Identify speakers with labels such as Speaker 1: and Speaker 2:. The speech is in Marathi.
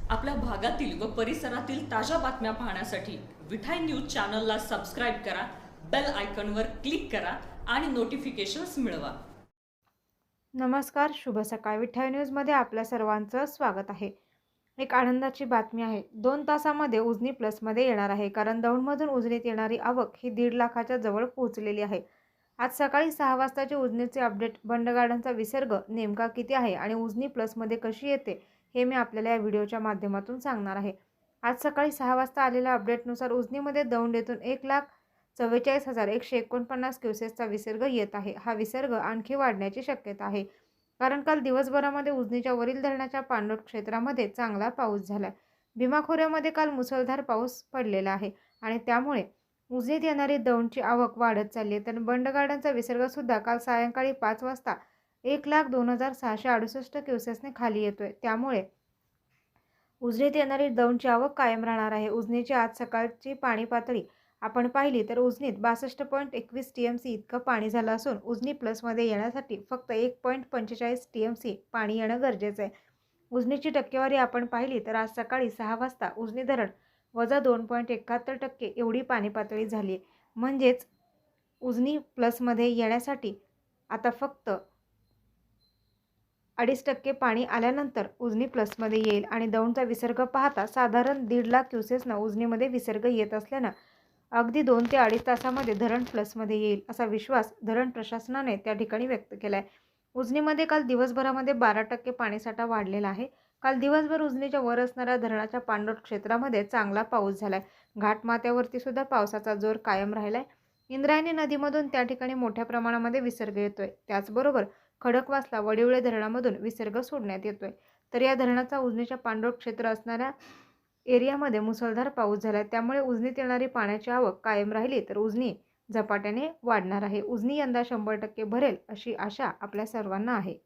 Speaker 1: आपल्या भागातील व परिसरातील ताज्या बातम्या पाहण्यासाठी विठाई न्यूज चॅनलला सबस्क्राईब करा, बेल आयकॉनवर क्लिक करा आणि नोटिफिकेशन्स मिळवा.
Speaker 2: नमस्कार, शुभ सकाळ. विठाई न्यूजमध्ये आपल्या सर्वांचं स्वागत आहे. एक आनंदाची बातमी आहे. 2 तासामध्ये उजनी प्लसमध्ये येणार आहे, कारण दौंडमधून उजनीत येणारी आवक ही 1.5 लाखाच्या जवळ पोहोचलेली आहे. आज सकाळी 6 वाजताचे उजनीचे अपडेट. बंड गार्डनचा विसर्ग नेमका किती आहे आणि उजनी प्लसमध्ये कशी येते हे मी आपल्याला या व्हिडिओच्या माध्यमातून सांगणार आहे. आज सकाळी 6 वाजता आलेल्या अपडेटनुसार उजनीमध्ये दौंड येथून 1,44,149 क्युसेसचा विसर्ग येत आहे. हा विसर्ग आणखी वाढण्याची शक्यता आहे, कारण काल दिवसभरामध्ये उजनीच्या वरील धरणाच्या पाणलोट क्षेत्रामध्ये चांगला पाऊस झाला. भीमा खोऱ्यामध्ये काल मुसळधार पाऊस पडलेला आहे आणि त्यामुळे उजनीत येणारी दौंडची आवक वाढत चालली आहे. तर बंड गार्डनचा विसर्गसुद्धा काल सायंकाळी 5 वाजता 1,02,668 क्युसेसने खाली येतोय. त्यामुळे उजनीत येणारी दौंडची आवक कायम राहणार आहे. उजनीची आज सकाळची पाणी पातळी आपण पाहिली तर उजनीत 62.21 TMC इतकं पाणी झालं असून उजनी प्लसमध्ये येण्यासाठी फक्त 1.45 TMC पाणी येणं गरजेचं आहे. उजनीची टक्केवारी आपण पाहिली तर आज सकाळी 6 वाजता उजनी धरण -2.71% एवढी पाणी पातळी झाली आहे. म्हणजेच उजनी प्लसमध्ये येण्यासाठी आता फक्त 2.5% पाणी आल्यानंतर उजनी प्लसमध्ये येईल आणि दौंडचा विसर्ग पाहता साधारण 1.5 लाख क्युसेसना उजनीमध्ये विसर्ग येत असल्यानं अगदी 2 ते 2.5 तासामध्ये धरण प्लसमध्ये येईल असा विश्वास धरण प्रशासनाने त्या ठिकाणी व्यक्त केला आहे. उजनीमध्ये काल दिवसभरामध्ये 12% पाणीसाठा वाढलेला आहे. काल दिवसभर उजनीच्या वर असणाऱ्या धरणाच्या पाणलोट क्षेत्रामध्ये चांगला पाऊस झालाय. घाटमाथ्यावरती सुद्धा पावसाचा जोर कायम राहिलाय. इंद्रायणी नदीमधून त्या ठिकाणी मोठ्या प्रमाणामध्ये विसर्ग येतोय. त्याचबरोबर खडकवासला वडिवळे धरणामधून विसर्ग सोडण्यात येतोय. तर या धरणाचा उजनीच्या पाणलोट क्षेत्र असणाऱ्या एरियामध्ये मुसळधार पाऊस झाला. त्यामुळे उजनीत येणारी पाण्याची आवक कायम राहिली तर उजनी झपाट्याने वाढणार आहे. उजनी यंदा 100% भरेल अशी आशा आपल्या सर्वांना आहे.